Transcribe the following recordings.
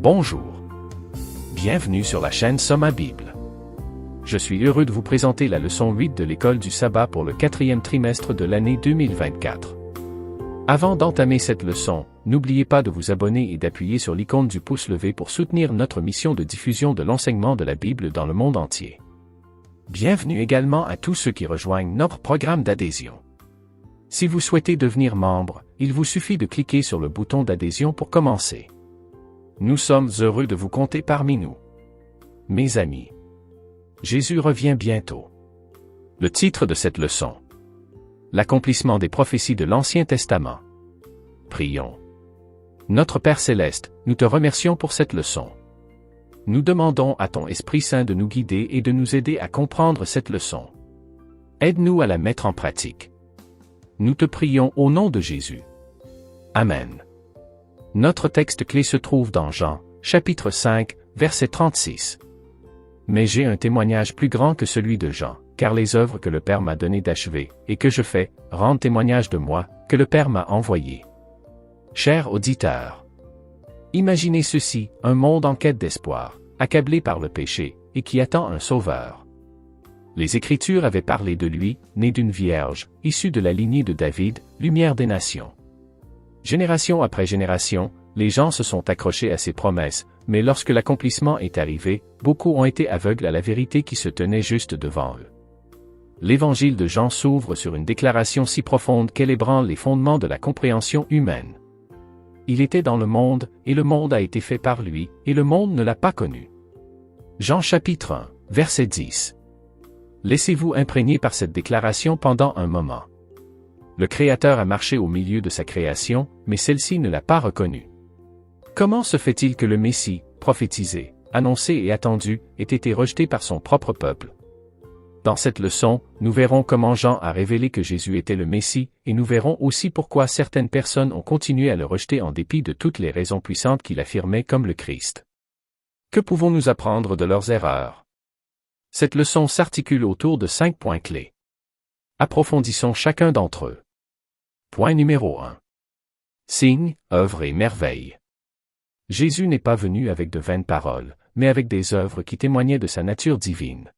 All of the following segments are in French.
Bonjour. Bienvenue sur la chaîne Soma Bible. Je suis heureux de vous présenter la leçon 8 de l'école du sabbat pour le 4e trimestre de l'année 2024. Avant d'entamer cette leçon, n'oubliez pas de vous abonner et d'appuyer sur l'icône du pouce levé pour soutenir notre mission de diffusion de l'enseignement de la Bible dans le monde entier. Bienvenue également à tous ceux qui rejoignent notre programme d'adhésion. Si vous souhaitez devenir membre, il vous suffit de cliquer sur le bouton d'adhésion pour commencer. Nous sommes heureux de vous compter parmi nous. Mes amis, Jésus revient bientôt. Le titre de cette leçon: L'accomplissement des prophéties de l'Ancien Testament. Prions. Notre Père Céleste, nous te remercions pour cette leçon. Nous demandons à ton Esprit Saint de nous guider et de nous aider à comprendre cette leçon. Aide-nous à la mettre en pratique. Nous te prions au nom de Jésus. Amen. Notre texte clé se trouve dans Jean, chapitre 5, verset 36. Mais j'ai un témoignage plus grand que celui de Jean, car les œuvres que le Père m'a donné d'achever, et que je fais, rendent témoignage de moi, que le Père m'a envoyé. Chers auditeurs, imaginez ceci, un monde en quête d'espoir, accablé par le péché, et qui attend un sauveur. Les Écritures avaient parlé de lui, né d'une vierge, issu de la lignée de David, lumière des nations. Génération après génération, les gens se sont accrochés à ces promesses, mais lorsque l'accomplissement est arrivé, beaucoup ont été aveugles à la vérité qui se tenait juste devant eux. L'Évangile de Jean s'ouvre sur une déclaration si profonde qu'elle ébranle les fondements de la compréhension humaine. Il était dans le monde, et le monde a été fait par lui, et le monde ne l'a pas connu. Jean chapitre 1, verset 10. Laissez-vous imprégner par cette déclaration pendant un moment. Le Créateur a marché au milieu de sa création, mais celle-ci ne l'a pas reconnu. Comment se fait-il que le Messie, prophétisé, annoncé et attendu, ait été rejeté par son propre peuple? Dans cette leçon, nous verrons comment Jean a révélé que Jésus était le Messie, et nous verrons aussi pourquoi certaines personnes ont continué à le rejeter en dépit de toutes les raisons puissantes qu'il affirmait comme le Christ. Que pouvons-nous apprendre de leurs erreurs? Cette leçon s'articule autour de 5 points clés. Approfondissons chacun d'entre eux. Point numéro 1. Signes, œuvres et merveilles. Jésus n'est pas venu avec de vaines paroles, mais avec des œuvres qui témoignaient de sa nature divine.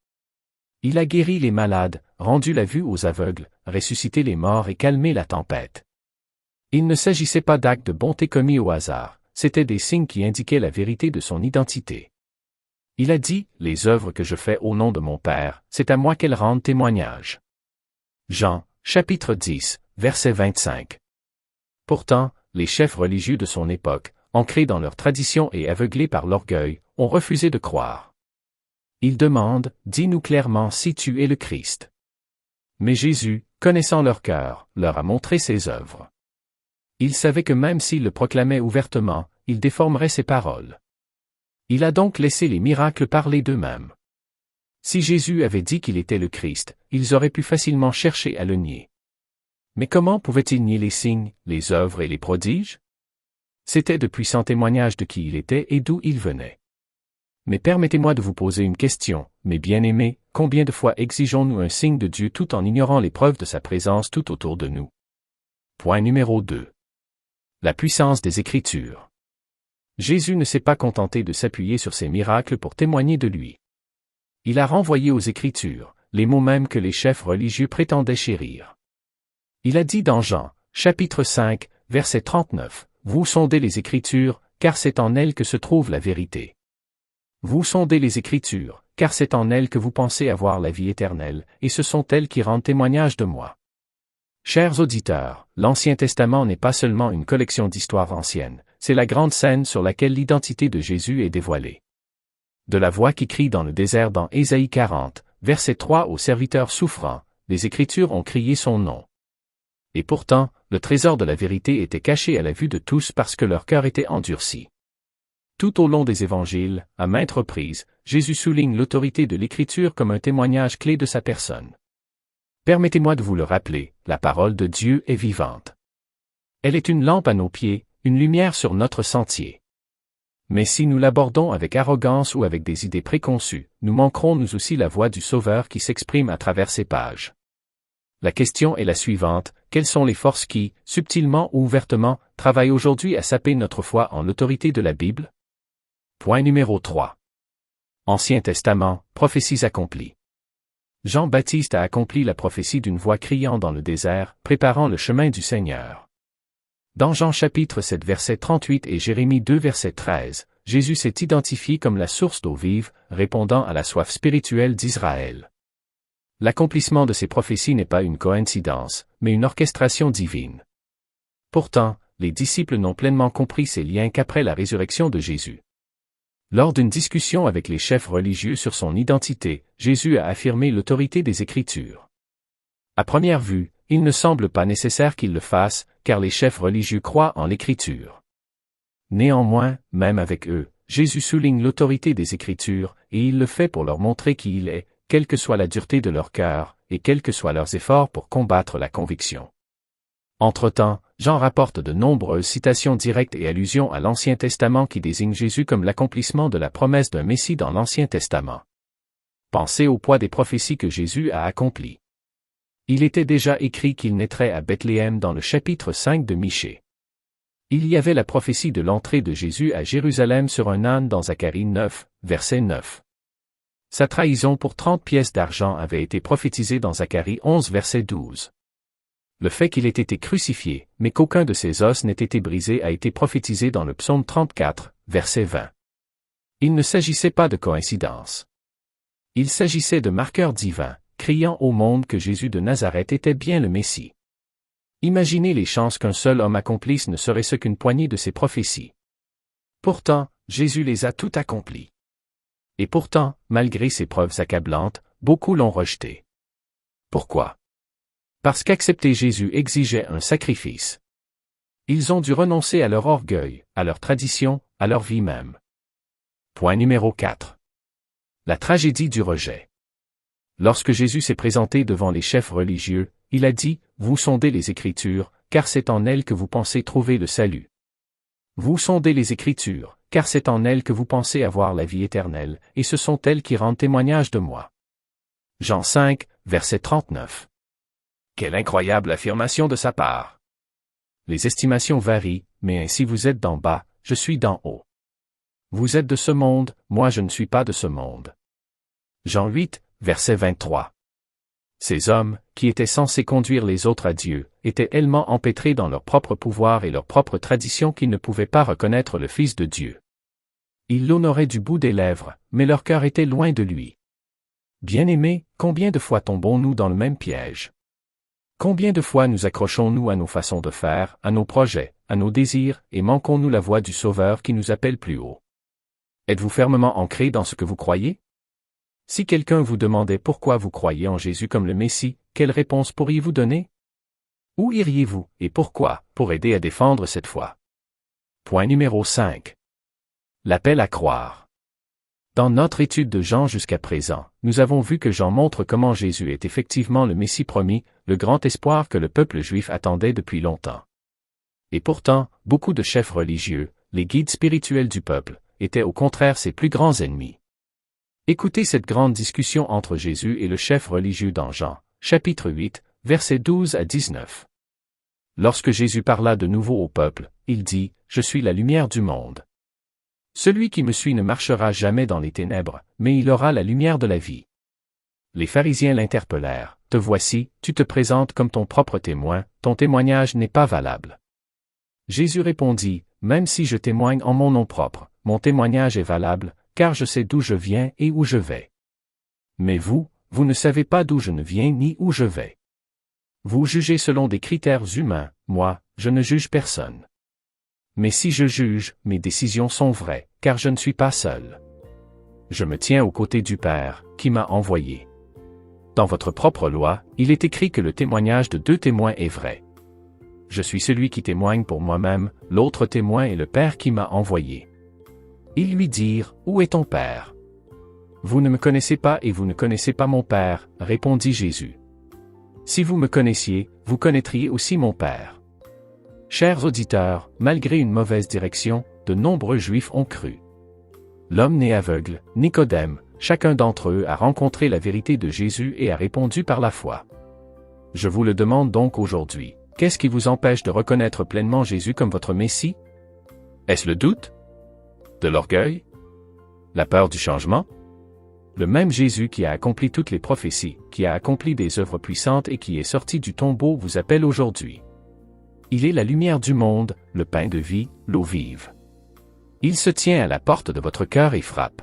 Il a guéri les malades, rendu la vue aux aveugles, ressuscité les morts et calmé la tempête. Il ne s'agissait pas d'actes de bonté commis au hasard, c'étaient des signes qui indiquaient la vérité de son identité. Il a dit, « Les œuvres que je fais au nom de mon Père, c'est à moi qu'elles rendent témoignage. » Jean, chapitre 10, verset 25. Pourtant, les chefs religieux de son époque, ancrés dans leur tradition et aveuglés par l'orgueil, ont refusé de croire. Ils demandent, « Dis-nous clairement si tu es le Christ. » Mais Jésus, connaissant leur cœur, leur a montré ses œuvres. Il savait que même s'il le proclamait ouvertement, il déformerait ses paroles. Il a donc laissé les miracles parler d'eux-mêmes. Si Jésus avait dit qu'il était le Christ, ils auraient pu facilement chercher à le nier. Mais comment pouvaient-ils nier les signes, les œuvres et les prodiges? C'étaient de puissants témoignages de qui il était et d'où il venait. Mais permettez-moi de vous poser une question, mes bien-aimés, combien de fois exigeons-nous un signe de Dieu tout en ignorant les preuves de sa présence tout autour de nous? Point numéro 2. La puissance des Écritures. Jésus ne s'est pas contenté de s'appuyer sur ses miracles pour témoigner de lui. Il a renvoyé aux Écritures, les mots mêmes que les chefs religieux prétendaient chérir. Il a dit dans Jean, chapitre 5, verset 39, « Vous sondez les Écritures, car c'est en elles que se trouve la vérité. Vous sondez les Écritures, car c'est en elles que vous pensez avoir la vie éternelle, et ce sont elles qui rendent témoignage de moi. » Chers auditeurs, l'Ancien Testament n'est pas seulement une collection d'histoires anciennes, c'est la grande scène sur laquelle l'identité de Jésus est dévoilée. De la voix qui crie dans le désert dans Ésaïe 40, verset 3 au serviteur souffrant, les Écritures ont crié son nom. Et pourtant, le trésor de la vérité était caché à la vue de tous parce que leur cœur était endurci. Tout au long des évangiles, à maintes reprises, Jésus souligne l'autorité de l'Écriture comme un témoignage clé de sa personne. Permettez-moi de vous le rappeler, la parole de Dieu est vivante. Elle est une lampe à nos pieds, une lumière sur notre sentier. Mais si nous l'abordons avec arrogance ou avec des idées préconçues, nous manquerons nous aussi la voix du Sauveur qui s'exprime à travers ces pages. La question est la suivante, quelles sont les forces qui, subtilement ou ouvertement, travaillent aujourd'hui à saper notre foi en l'autorité de la Bible? Point numéro 3. Ancien Testament, prophéties accomplies. Jean-Baptiste a accompli la prophétie d'une voix criant dans le désert, préparant le chemin du Seigneur. Dans Jean chapitre 7 verset 38 et Jérémie 2 verset 13, Jésus s'est identifié comme la source d'eau vive, répondant à la soif spirituelle d'Israël. L'accomplissement de ces prophéties n'est pas une coïncidence, mais une orchestration divine. Pourtant, les disciples n'ont pleinement compris ces liens qu'après la résurrection de Jésus. Lors d'une discussion avec les chefs religieux sur son identité, Jésus a affirmé l'autorité des Écritures. À première vue, il ne semble pas nécessaire qu'il le fasse, car les chefs religieux croient en l'Écriture. Néanmoins, même avec eux, Jésus souligne l'autorité des Écritures, et il le fait pour leur montrer qui il est, quelle que soit la dureté de leur cœur, et quels que soient leurs efforts pour combattre la conviction. Entre-temps, Jean rapporte de nombreuses citations directes et allusions à l'Ancien Testament qui désignent Jésus comme l'accomplissement de la promesse d'un Messie dans l'Ancien Testament. Pensez au poids des prophéties que Jésus a accomplies. Il était déjà écrit qu'il naîtrait à Bethléem dans le chapitre 5 de Michée. Il y avait la prophétie de l'entrée de Jésus à Jérusalem sur un âne dans Zacharie 9, verset 9. Sa trahison pour 30 pièces d'argent avait été prophétisée dans Zacharie 11, verset 12. Le fait qu'il ait été crucifié, mais qu'aucun de ses os n'ait été brisé a été prophétisé dans le psaume 34, verset 20. Il ne s'agissait pas de coïncidence. Il s'agissait de marqueurs divins, criant au monde que Jésus de Nazareth était bien le Messie. Imaginez les chances qu'un seul homme accomplisse ne serait ce qu'une poignée de ces prophéties. Pourtant, Jésus les a toutes accomplies. Et pourtant, malgré ces preuves accablantes, beaucoup l'ont rejeté. Pourquoi? Parce qu'accepter Jésus exigeait un sacrifice. Ils ont dû renoncer à leur orgueil, à leur tradition, à leur vie même. Point numéro 4. La tragédie du rejet. Lorsque Jésus s'est présenté devant les chefs religieux, il a dit, « Vous sondez les Écritures, car c'est en elles que vous pensez trouver le salut. Vous sondez les Écritures, car c'est en elles que vous pensez avoir la vie éternelle, et ce sont elles qui rendent témoignage de moi. » Jean 5, verset 39. Quelle incroyable affirmation de sa part! Les estimations varient, mais ainsi vous êtes d'en bas, je suis d'en haut. Vous êtes de ce monde, moi je ne suis pas de ce monde. Jean 8, verset 23. Ces hommes, qui étaient censés conduire les autres à Dieu, étaient tellement empêtrés dans leur propre pouvoir et leur propre tradition qu'ils ne pouvaient pas reconnaître le Fils de Dieu. Ils l'honoraient du bout des lèvres, mais leur cœur était loin de lui. Bien-aimés, combien de fois tombons-nous dans le même piège? Combien de fois nous accrochons-nous à nos façons de faire, à nos projets, à nos désirs, et manquons-nous la voix du Sauveur qui nous appelle plus haut? Êtes-vous fermement ancré dans ce que vous croyez? Si quelqu'un vous demandait pourquoi vous croyez en Jésus comme le Messie, quelle réponse pourriez-vous donner? Où iriez-vous, et pourquoi, pour aider à défendre cette foi? Point numéro 5. L'appel à croire. Dans notre étude de Jean jusqu'à présent, nous avons vu que Jean montre comment Jésus est effectivement le Messie promis, le grand espoir que le peuple juif attendait depuis longtemps. Et pourtant, beaucoup de chefs religieux, les guides spirituels du peuple, étaient au contraire ses plus grands ennemis. Écoutez cette grande discussion entre Jésus et le chef religieux dans Jean, chapitre 8, versets 12 à 19. Lorsque Jésus parla de nouveau au peuple, il dit, « Je suis la lumière du monde. Celui qui me suit ne marchera jamais dans les ténèbres, mais il aura la lumière de la vie. » Les pharisiens l'interpellèrent, « Te voici, tu te présentes comme ton propre témoin, ton témoignage n'est pas valable. » Jésus répondit, « Même si je témoigne en mon nom propre, mon témoignage est valable, car je sais d'où je viens et où je vais. Mais vous ne savez pas d'où je ne viens ni où je vais. Vous jugez selon des critères humains, moi, je ne juge personne. Mais si je juge, mes décisions sont vraies, car je ne suis pas seul. Je me tiens aux côtés du Père, qui m'a envoyé. Dans votre propre loi, il est écrit que le témoignage de 2 témoins est vrai. Je suis celui qui témoigne pour moi-même, l'autre témoin est le Père qui m'a envoyé. » Ils lui dirent, « Où est ton Père? » « Vous ne me connaissez pas et vous ne connaissez pas mon Père, » répondit Jésus. « Si vous me connaissiez, vous connaîtriez aussi mon Père. » Chers auditeurs, malgré une mauvaise direction, de nombreux Juifs ont cru. L'homme né aveugle, Nicodème, chacun d'entre eux a rencontré la vérité de Jésus et a répondu par la foi. Je vous le demande donc aujourd'hui, qu'est-ce qui vous empêche de reconnaître pleinement Jésus comme votre Messie? Est-ce le doute? De l'orgueil? La peur du changement? Le même Jésus qui a accompli toutes les prophéties, qui a accompli des œuvres puissantes et qui est sorti du tombeau vous appelle aujourd'hui. Il est la lumière du monde, le pain de vie, l'eau vive. Il se tient à la porte de votre cœur et frappe.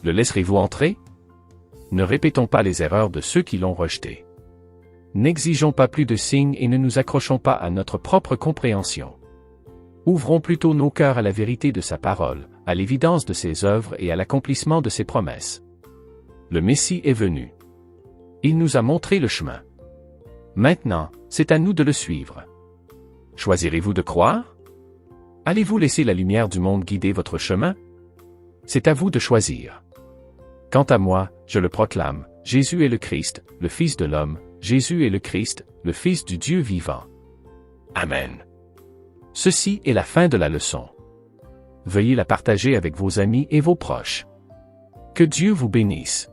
Le laisserez-vous entrer? Ne répétons pas les erreurs de ceux qui l'ont rejeté. N'exigeons pas plus de signes et ne nous accrochons pas à notre propre compréhension. Ouvrons plutôt nos cœurs à la vérité de sa parole, à l'évidence de ses œuvres et à l'accomplissement de ses promesses. Le Messie est venu. Il nous a montré le chemin. Maintenant, c'est à nous de le suivre. Choisirez-vous de croire? Allez-vous laisser la lumière du monde guider votre chemin? C'est à vous de choisir. Quant à moi, je le proclame, Jésus est le Christ, le Fils de l'homme, Jésus est le Christ, le Fils du Dieu vivant. Amen. Ceci est la fin de la leçon. Veuillez la partager avec vos amis et vos proches. Que Dieu vous bénisse.